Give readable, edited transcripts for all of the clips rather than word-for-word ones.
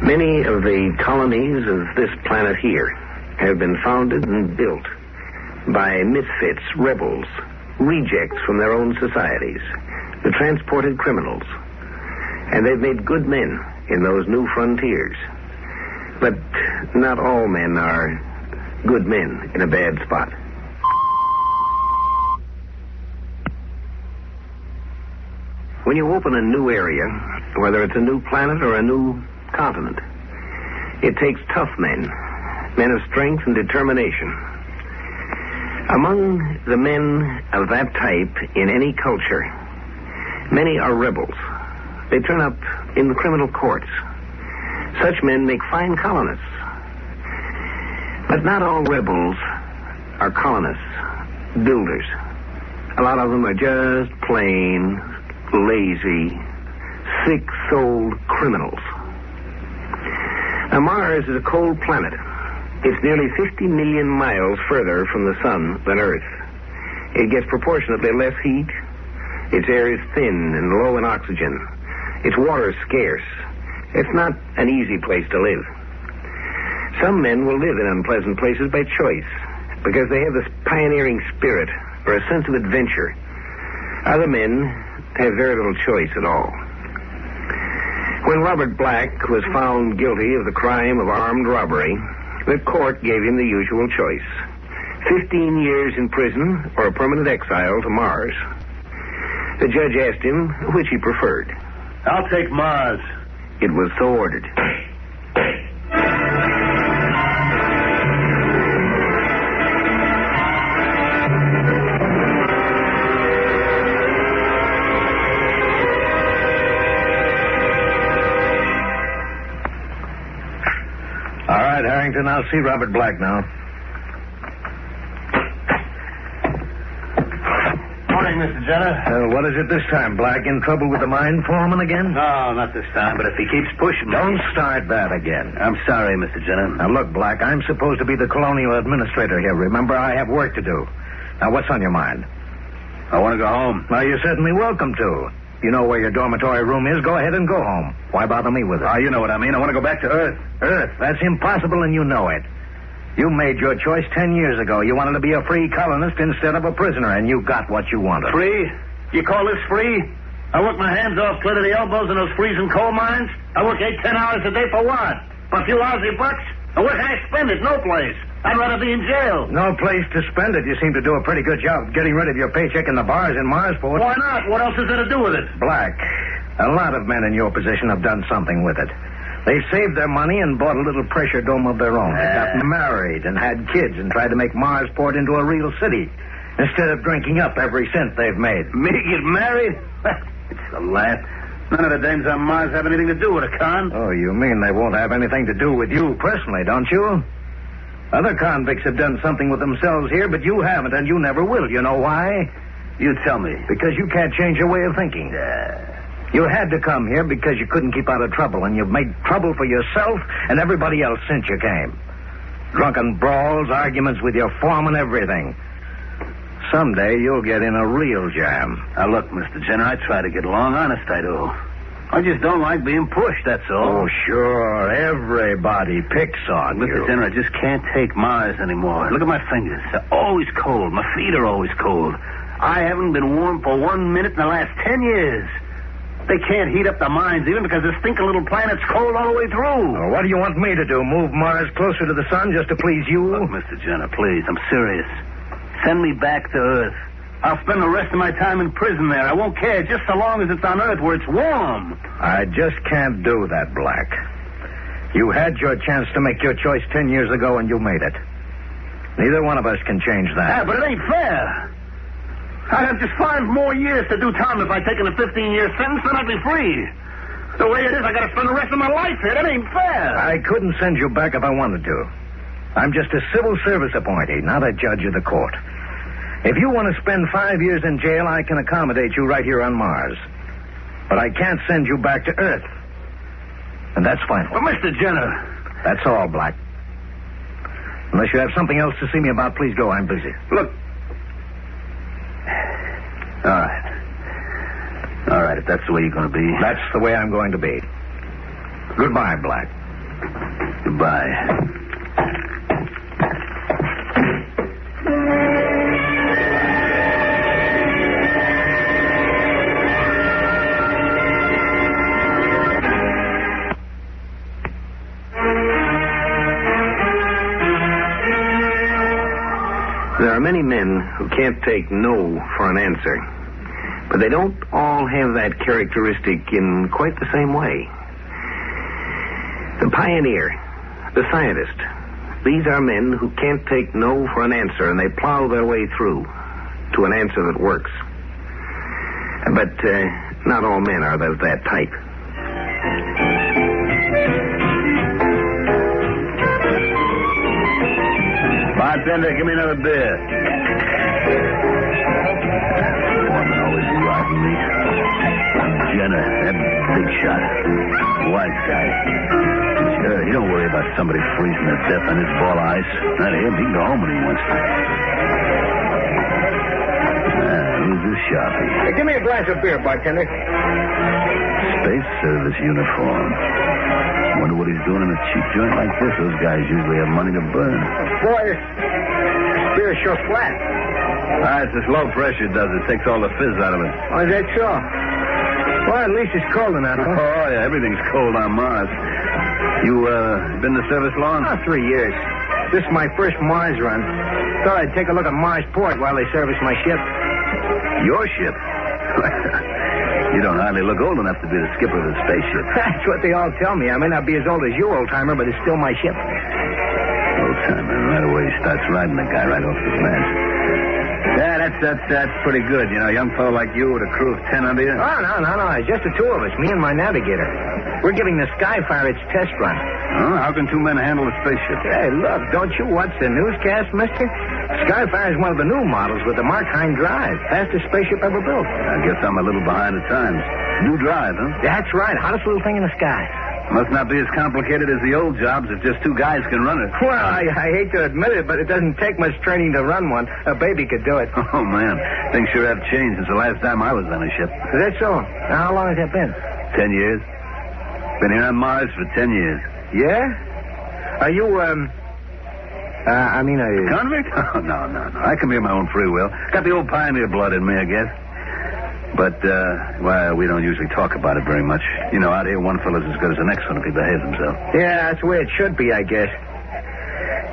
Many of the colonies of this planet here have been founded and built by misfits, rebels, rejects from their own societies, the transported criminals. And they've made good men in those new frontiers. But not all men are good men in a bad spot. When you open a new area, whether it's a new planet or a new continent, it takes tough men, men of strength and determination. Among the men of that type in any culture, many are rebels. They turn up in the criminal courts. Such men make fine colonists. But not all rebels are colonists, builders. A lot of them are just plain, lazy, sick-souled criminals. Now, Mars is a cold planet. It's nearly 50 million miles further from the sun than Earth. It gets proportionately less heat. Its air is thin and low in oxygen. Its water is scarce. It's not an easy place to live. Some men will live in unpleasant places by choice because they have this pioneering spirit or a sense of adventure. Other men have very little choice at all. When Robert Black was found guilty of the crime of armed robbery, the court gave him the usual choice: 15 years in prison or a permanent exile to Mars. The judge asked him which he preferred. I'll take Mars. It was so ordered. All right, Harrington, I'll see Robert Black now. Morning, Mr. Jenner. What is it this time, Black? In trouble with the mine foreman again? No, not this time, but if he keeps pushing me... Don't start that again. I'm sorry, Mr. Jenner. Now, look, Black, I'm supposed to be the colonial administrator here. Remember, I have work to do. Now, what's on your mind? I want to go home. Well, you're certainly welcome to. You know where your dormitory room is. Go ahead and go home. Why bother me with it? Oh, you know what I mean. I want to go back to Earth. Earth? That's impossible, and you know it. You made your choice 10 years ago. You wanted to be a free colonist instead of a prisoner, and you got what you wanted. Free? You call this free? I work my hands off clear to the elbows in those freezing coal mines. I work 8-10 hours a day for what? For a few lousy bucks? And where can I spend it? No place. I'd rather be in jail. No place to spend it. You seem to do a pretty good job getting rid of your paycheck in the bars in Marsport. Why not? What else is there to do with it? Black, a lot of men in your position have done something with it. They saved their money and bought a little pressure dome of their own. They got married and had kids and tried to make Marsport into a real city instead of drinking up every cent they've made. Me get married? It's a laugh. None of the dames on Mars have anything to do with it, Con. Oh, you mean they won't have anything to do with you personally, don't you? Other convicts have done something with themselves here, but you haven't, and you never will. You know why? You tell me. Because you can't change your way of thinking. You had to come here because you couldn't keep out of trouble, and you've made trouble for yourself and everybody else since you came. Drunken brawls, arguments with your foreman, everything. Someday you'll get in a real jam. Now, look, Mr. Jenner, I try to get along. Honest, I do. I just don't like being pushed, that's all. Oh, sure. Everybody picks on you. Mr. Jenner, I just can't take Mars anymore. Look at my fingers. They're always cold. My feet are always cold. I haven't been warm for 1 minute in the last 10 years. They can't heat up the mines even because this stinking little planet's cold all the way through. Well, what do you want me to do? Move Mars closer to the sun just to please you? Look, Mr. Jenner, please, I'm serious. Send me back to Earth. I'll spend the rest of my time in prison there. I won't care just so long as it's on Earth where it's warm. I just can't do that, Black. You had your chance to make your choice 10 years ago, and you made it. Neither one of us can change that. Yeah, but it ain't fair. I'd have just 5 more years to do time if I'd taken a 15-year sentence, then I'd be free. The way it is, I gotta spend the rest of my life here. That ain't fair. I couldn't send you back if I wanted to. I'm just a civil service appointee, not a judge of the court. If you want to spend 5 years in jail, I can accommodate you right here on Mars. But I can't send you back to Earth. And that's final. Well, Mr. Jenner. That's all, Black. Unless you have something else to see me about, please go. I'm busy. Look. All right. All right, if that's the way you're going to be. That's the way I'm going to be. Goodbye, Black. Goodbye. There are many men who can't take no for an answer, but they don't all have that characteristic in quite the same way. The pioneer, the scientist, these are men who can't take no for an answer, and they plow their way through to an answer that works. But not all men are of that type. Bartender, give me another beer. Foreman always riding me. Jenner, that big shot. White guy. Sure, you don't worry about somebody freezing to death on this ball of ice. Not him. He can go home when he wants to. Who's this sharpie? Hey, give me a glass of beer, bartender. Space Service uniform. Wonder what he's doing in a cheap joint like this. Those guys usually have money to burn. Boy, this beer's sure flat. It's this low pressure does it. Takes all the fizz out of it. Oh, is that so? Well, at least it's cold enough, huh? Oh, yeah. Everything's cold on Mars. You, been in the service long? 3 years. This is my first Mars run. Thought I'd take a look at Mars Port while they service my ship. Your ship? You don't hardly look old enough to be the skipper of a spaceship. That's what they all tell me. I may not be as old as you, old-timer, but it's still my ship. Old-timer, right away he starts riding the guy right off the glance. Yeah, that's pretty good. You know, a young fellow like you with a crew of 10 under you. Oh, no. It's just the two of us, me and my navigator. We're giving the Skyfire its test run. Oh, how can two men handle a spaceship? Hey, look, don't you watch the newscast, mister? Skyfire is one of the new models with the Markheim drive. Fastest spaceship ever built. I guess I'm a little behind the times. New drive, huh? That's right. Hottest little thing in the sky. Must not be as complicated as the old jobs if just two guys can run it. Well, I hate to admit it, but it doesn't take much training to run one. A baby could do it. Oh, man. Things sure have changed since the last time I was on a ship. Is that so? Now, how long has that been? 10 years. Been here on Mars for 10 years. Yeah? Are you, are you... Convict? Oh, no. I come here my own free will. Got the old pioneer blood in me, I guess. But, well, we don't usually talk about it very much. You know, out here, one fellow's as good as the next one if he behaves himself. Yeah, that's the way it should be, I guess.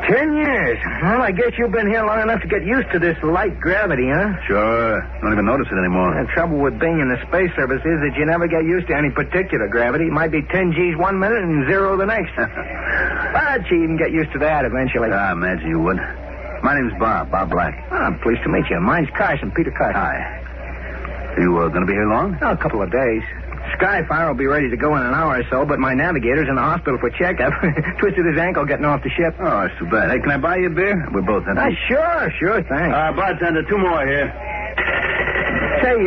10 years. Well, I guess you've been here long enough to get used to this light gravity, huh? Sure. Don't even notice it anymore. The trouble with being in the space service is that you never get used to any particular gravity. It might be 10 G's 1 minute and 0 the next. But you even get used to that eventually. I imagine you would. My name's Bob Black. Oh, I'm pleased to meet you. Mine's Carson, Peter Carson. Hi. You going to be here long? Oh, a couple of days. Skyfire will be ready to go in an hour or so, but my navigator's in the hospital for checkup. Twisted his ankle getting off the ship. Oh, that's too bad. Hey, can I buy you a beer? We're both empty. Sure, thanks. Bartender, 2 more here. Say,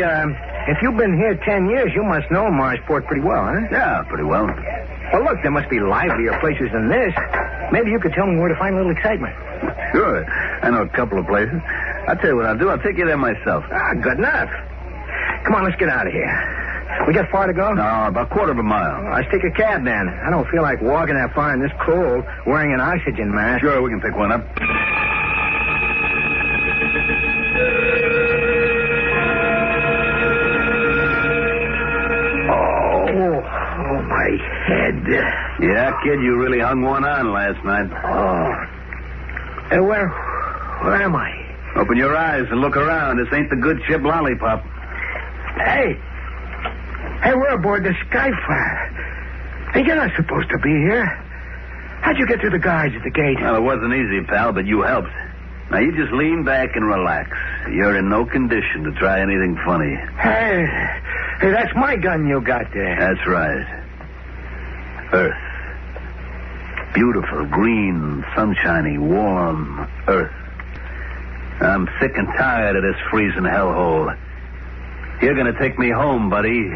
if you've been here 10 years, you must know Marsport pretty well, huh? Yeah, pretty well. Well, look, there must be livelier places than this. Maybe you could tell me where to find a little excitement. Sure. I know a couple of places. I'll tell you what I'll do. I'll take you there myself. Good enough. Come on, let's get out of here. We got far to go? No, about a quarter of a mile. Let's take a cab, then. I don't feel like walking that far in this cold wearing an oxygen mask. Sure, we can pick one up. Oh, my head. Yeah, kid, you really hung one on last night. Oh. Hey, where am I? Open your eyes and look around. This ain't the good ship Lollipop. Hey, we're aboard the Skyfire. Hey, you're not supposed to be here. How'd you get through the guards at the gate? Well, it wasn't easy, pal, but you helped. Now, you just lean back and relax. You're in no condition to try anything funny. Hey, that's my gun you got there. That's right. Earth. Beautiful, green, sunshiny, warm Earth. I'm sick and tired of this freezing hellhole. You're going to take me home, buddy.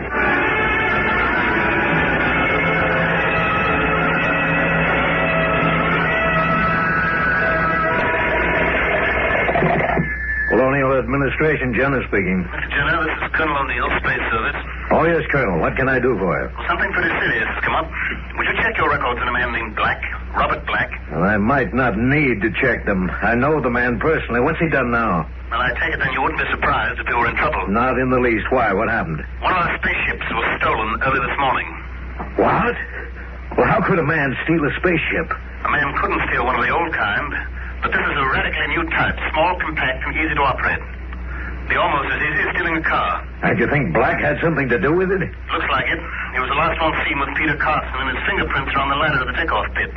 Colonial Administration, Jenner speaking. Mr. Jenner, this is Colonel O'Neill, Space Service. Oh, yes, Colonel. What can I do for you? Well, something pretty serious has come up. Would you check your records on a man named Black, Robert Black? Well, I might not need to check them. I know the man personally. What's he done now? Well, I take it then you wouldn't be surprised if you were in trouble. Not in the least. Why? What happened? One of our spaceships was stolen early this morning. What? Well, how could a man steal a spaceship? A man couldn't steal one of the old kind, but this is a radically new type, small, compact, and easy to operate. Be almost as easy as stealing a car. And you think Black had something to do with it? Looks like it. He was the last one seen with Peter Carson, and his fingerprints are on the ladder to the takeoff pit.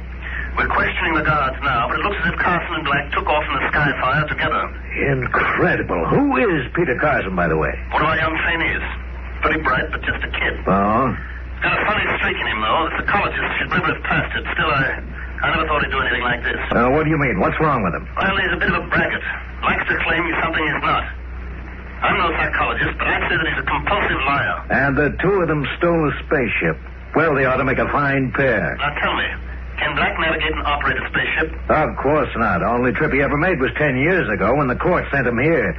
We're questioning the guards now, but it looks as if Carson and Black took off in the Skyfire together. Incredible. Who is Peter Carson, by the way? One of our young trainees. Pretty bright, but just a kid. Oh? Got a funny streak in him, though. The psychologist should never have passed it. Still, I never thought he'd do anything like this. What do you mean? What's wrong with him? Well, he's a bit of a braggart. Likes to claim he's something he's not. I'm no psychologist, but I'd say that he's a compulsive liar. And the two of them stole a spaceship. Well, they ought to make a fine pair. Now, tell me, can Black navigate and operate a spaceship? Of course not. Only trip he ever made was 10 years ago when the court sent him here.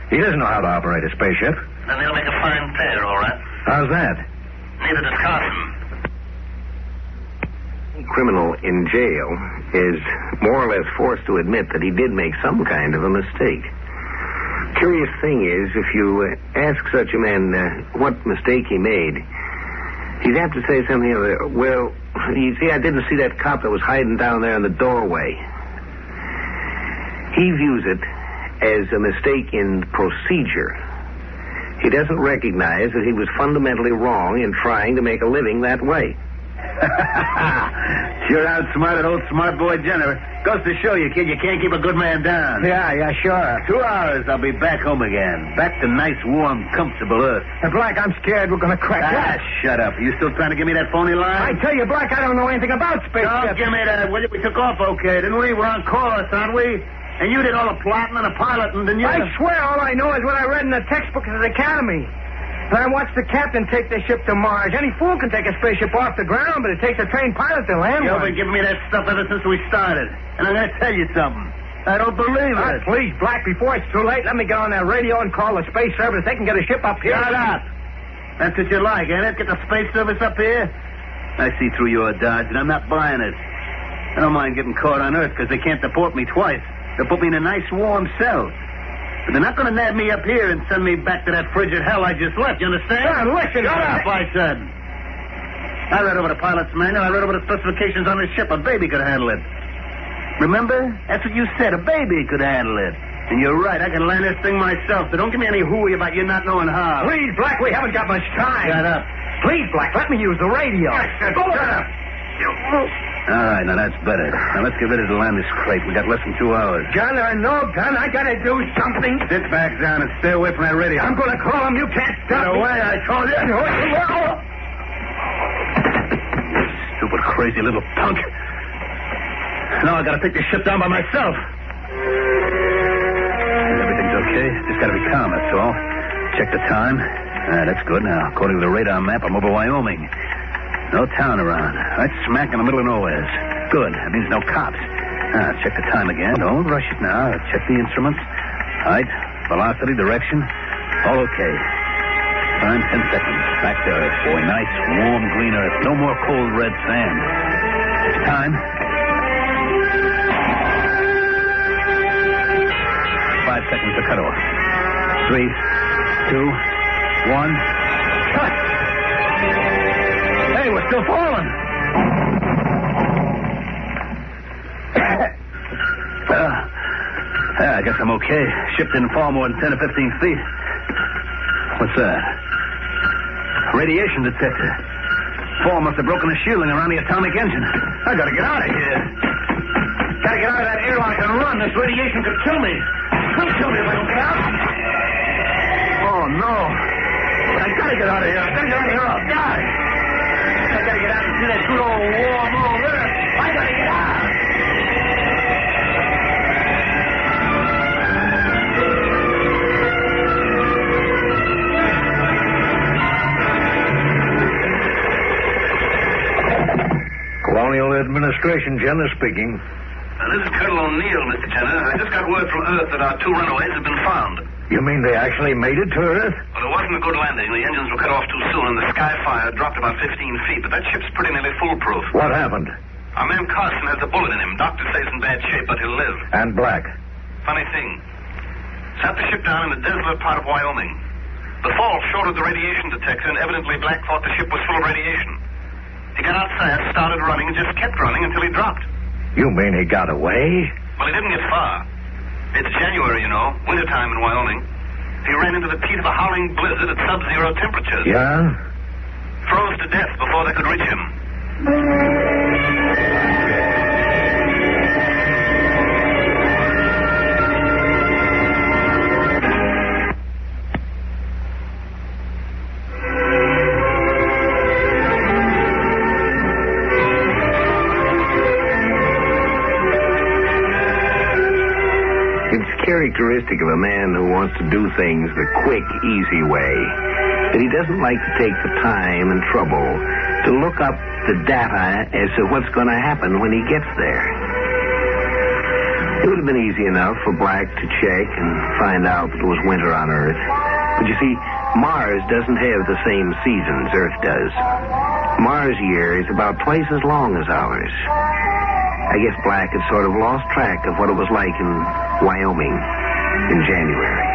He doesn't know how to operate a spaceship. Then they'll make a fine pair, all right. How's that? Neither does Carson. Criminal in jail is more or less forced to admit that he did make some kind of a mistake. Curious thing is, if you ask such a man what mistake he made, he'd have to say something other. Well, you see, I didn't see that cop that was hiding down there in the doorway. He views it as a mistake in procedure. He doesn't recognize that he was fundamentally wrong in trying to make a living that way. Sure outsmarted old smart boy Jenner. Goes to show you, kid, you can't keep a good man down. Yeah, sure. 2 hours, I'll be back home again. Back to nice, warm, comfortable Earth. Hey, Black, I'm scared we're going to crack Ah, shut up. Are you still trying to give me that phony line? I tell you, Black, I don't know anything about spaceships. Don't give me that, will you? We took off okay, didn't we? We're on course, aren't we? And you did all the plotting and the piloting, didn't you? I swear all I know is what I read in the textbooks at the academy. And I watched the captain take the ship to Mars. Any fool can take a spaceship off the ground, but it takes a trained pilot to land You've one. been giving me that stuff ever since we started. And I'm going to tell you something. I don't believe it. Please, Black, before it's too late, let me get on that radio and call the space service. They can get a ship up here. Shut up. That's what you like, ain't it? Get the space service up here? I see through your dodge, and I'm not buying it. I don't mind getting caught on Earth because they can't deport me twice. They'll put me in a nice warm cell. But they're not going to nab me up here and send me back to that frigid hell I just left, you understand? Listen. Shut up, I said. I read over the pilot's manual. I read over the specifications on this ship. A baby could handle it. Remember? That's what you said. A baby could handle it. And you're right. I can land this thing myself. So don't give me any hooey about you not knowing how. Please, Black, we haven't got much time. Shut up. Please, Black, let me use the radio. Shut up. All right, now that's better. Now let's get ready to land this crate. We got less than 2 hours. Gun or no gun, I gotta do something. Sit back down and stay away from that radio. I'm gonna call him. You can't stop Get me. away, I told you. You stupid, crazy little punk. Now I gotta take this ship down by myself. Everything's okay. Just gotta be calm, that's all. Check the time. That's good. Now, according to the radar map, I'm over Wyoming. No town around. Right smack in the middle of nowhere. Good. That means no cops. Check the time again. Don't rush it now. Check the instruments. Height, velocity, direction. All okay. Time, 10 seconds. Back to Earth, boy. Nice, warm, green Earth. No more cold red sand. It's time. 5 seconds to cut off. 3, 2, 1. Cut! Hey, we're still falling. I guess I'm okay. Ship didn't fall more than 10 or 15 feet. What's that? Radiation detector. Fall must have broken the shielding around the atomic engine. I gotta get out of here. Gotta get out of that airlock and run. This radiation could kill me. It'll kill me if I don't get out. Oh, no. I gotta get out of here. I gotta get out of here or I'll die. I gotta get out and see that good old warm old Earth. I gotta get out. Colonial Administration, Jenner speaking. This is Colonel O'Neill, Mr. Jenner. I just got word from Earth that our 2 runaways have been found. You mean they actually made it to Earth? Well, it wasn't a good landing. The engines were cut off too soon, and the sky fire dropped about 15 feet. But that ship's pretty nearly foolproof. What happened? Our man Carson has a bullet in him. Doctor says in bad shape, but he'll live. And Black? Funny thing. Sat the ship down in a desolate part of Wyoming. The fall shorted the radiation detector, and evidently Black thought the ship was full of radiation. He got outside, started running, and just kept running until he dropped. You mean he got away? Well, he didn't get far. It's January, you know, wintertime in Wyoming. He ran into the teeth of a howling blizzard at sub-zero temperatures. Yeah? Froze to death before they could reach him. Characteristic of a man who wants to do things the quick, easy way, that he doesn't like to take the time and trouble to look up the data as to what's going to happen when he gets there. It would have been easy enough for Black to check and find out that it was winter on Earth. But you see, Mars doesn't have the same seasons Earth does. Mars' year is about twice as long as ours. I guess Black had sort of lost track of what it was like in Wyoming in January.